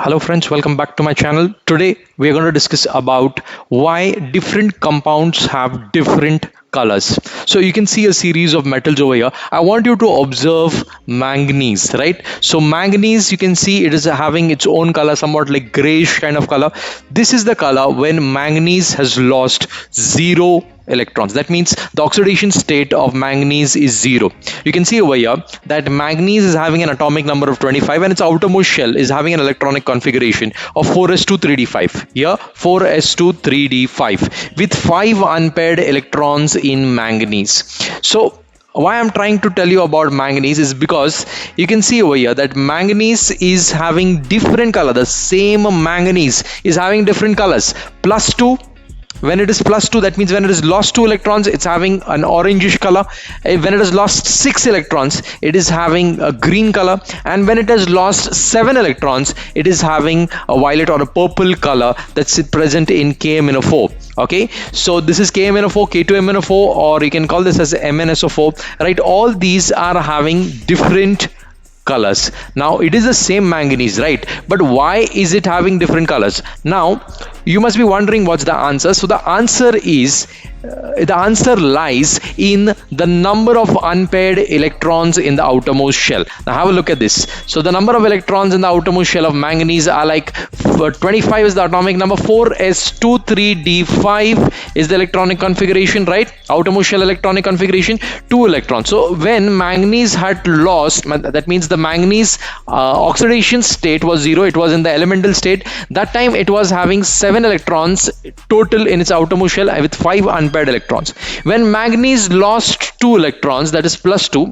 Hello friends, welcome back to my channel. Today we are going to discuss about why different compounds have different colors. So you can see a series of metals over here. I want you to observe manganese, right? So manganese, you can see it is having its own color, somewhat like grayish kind of color. This is the color when manganese has lost 0 electrons. That means the oxidation state of manganese is 0. You can see over here that manganese is having an atomic number of 25 and its outermost shell is having an electronic configuration of 4s2 3d5. Here 4s2 3d5 with 5 unpaired electrons in manganese. So why I'm trying to tell you about manganese is because you can see over here that manganese is having different color. The same manganese is having different colors. +2, when it is +2, that means when it is lost 2 electrons, it's having an orangish color. When it has lost 6 electrons, it is having a green color. And when it has lost 7 electrons, it is having a violet or a purple color that's present in KMnO4. Okay, so this is KMnO4, K2MnO4, or you can call this as MnSO4, right? All these are having different colors. Now it is the same manganese, right? But why is it having different colors? Now you must be wondering what's the answer. So the answer is the answer lies in the number of unpaired electrons in the outermost shell. Now have a look at this. So the number of electrons in the outermost shell of manganese are like 25 is the atomic number, 4s2 3d5 is the electronic configuration, right? Outermost shell electronic configuration, 2 electrons. So when manganese had lost, that means the manganese oxidation state was 0, it was in the elemental state. That time it was having 7 electrons total in its outermost shell with 5 unpaired electrons. When manganese lost 2 electrons, that is +2,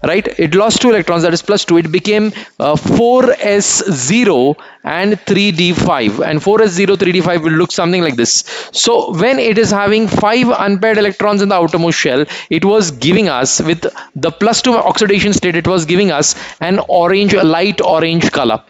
right? It lost 2 electrons, that is +2. It became 4s0 and 3d5, and 4s0 3d5 will look something like this. So when it is having 5 unpaired electrons in the outermost shell, it was giving us, with the +2 oxidation state, it was giving us an orange, a light orange color.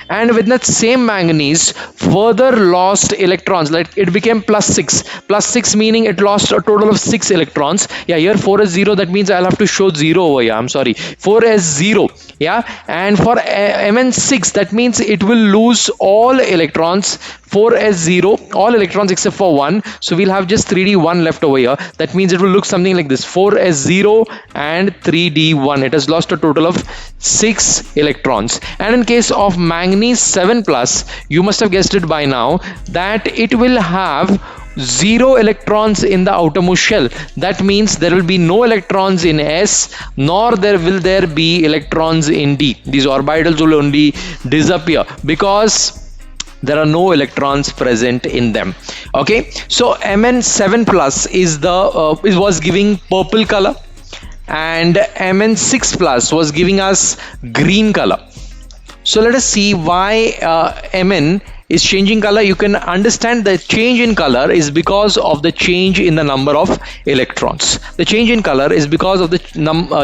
And with that same manganese further lost electrons, like it became +6 meaning it lost a total of 6 electrons. Yeah, here 4s0, that means I'll have to show 0 over here, I'm sorry, 4s0. yeah, and for Mn6, that means it will lose all electrons, 4s0, all electrons except for 1. So we'll have just 3d1 left over here. That means it will look something like this, 4s0 and 3d1. It has lost a total of 6 electrons. And in case of manganese 7+, you must have guessed it by now that it will have 0 electrons in the outermost shell. That means there will be no electrons in S, nor will there be electrons in D. These orbitals will only disappear because there are no electrons present in them. Okay, so Mn7+ is was giving purple color, and Mn6+ was giving us green color. So let us see why Mn is changing color. You can understand the change in color is because of the change in the number of electrons. The change in color is because of the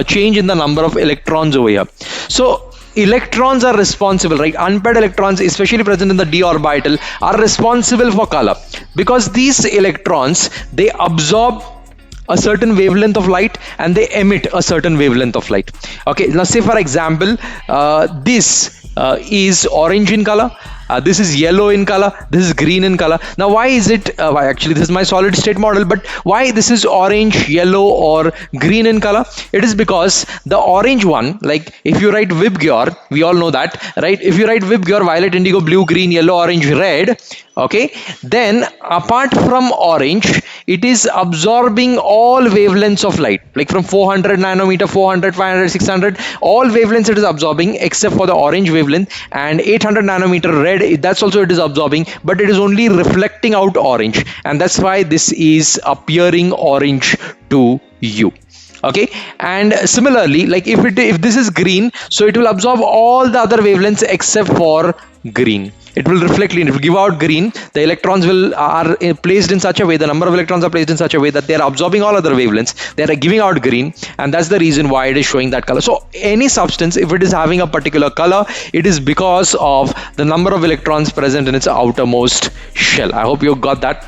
change in the number of electrons over here. So electrons are responsible, right? Unpaired electrons, especially present in the d orbital, are responsible for color because these electrons, they absorb a certain wavelength of light and they emit a certain wavelength of light. Okay, now say for example, this is orange in color, this is yellow in color, this is green in color. Now why is it, actually this is my solid state model, but why this is orange, yellow or green in color? It is because the orange one, like if you write Vibgyor, we all know that, right? If you write Vibgyor, violet, indigo, blue, green, yellow, orange, red, okay, then apart from orange, it is absorbing all wavelengths of light, like from 400 nanometer, 400, 500, 600, all wavelengths it is absorbing except for the orange wavelength, and 800 nanometer red, that's also it is absorbing, but it is only reflecting out orange, and that's why this is appearing orange to you. Okay, and similarly, like if this is green, so it will absorb all the other wavelengths except for green. It will reflect green, it will give out green. The electrons are placed in such a way, the number of electrons are placed in such a way that they are absorbing all other wavelengths, they are giving out green, and that's the reason why it is showing that color. So any substance, if it is having a particular color, it is because of the number of electrons present in its outermost shell. I hope you got that.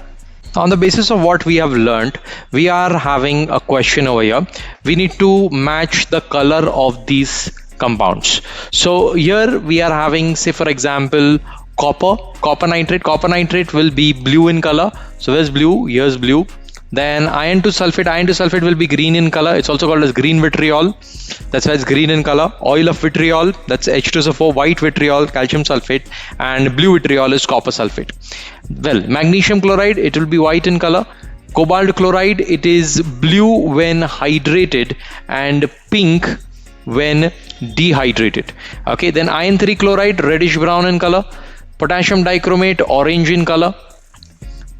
On the basis of what we have learned, we are having a question over here. We need to match the color of these compounds. So here we are having, say for example, copper nitrate. Copper nitrate will be blue in color. So where's blue? Here's blue. Then iron to sulfate will be green in color. It's also called as green vitriol. That's why it's green in color. Oil of vitriol, that's H2SO4. White vitriol, calcium sulfate. And blue vitriol is copper sulfate. Well, magnesium chloride, it will be white in color. Cobalt chloride, it is blue when hydrated and pink when dehydrated. Okay, then iron 3 chloride, reddish brown in color. Potassium dichromate, orange in color.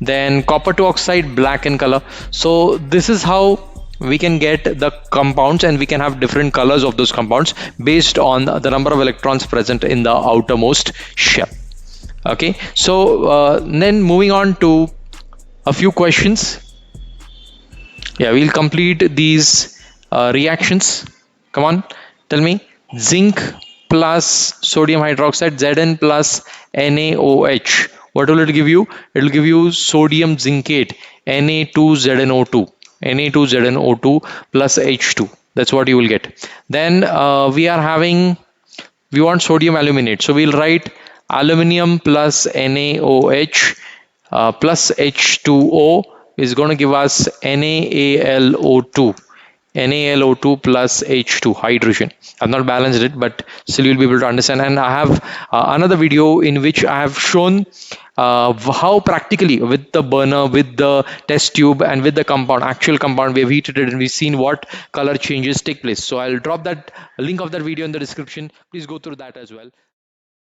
Then copper 2 oxide, black in color. So this is how we can get the compounds, and we can have different colors of those compounds based on the number of electrons present in the outermost shell. Okay, so then moving on to a few questions. Yeah, we'll complete these reactions. Come on, tell me. Zinc plus sodium hydroxide, Zn plus NaOH. What will it give you? It will give you sodium zincate, Na2ZnO2. Na2ZnO2 plus H2. That's what you will get. Then we want sodium aluminate. So we'll write aluminium plus NaOH plus H2O is going to give us NaAlO2. NaLO2 plus H2 hydrogen. I've not balanced it, but still you'll be able to understand. And I have another video in which I have shown how practically with the burner, with the test tube, and with the compound, actual compound, we have heated it and we've seen what color changes take place. So I'll drop that link of that video in the description. Please go through that as well.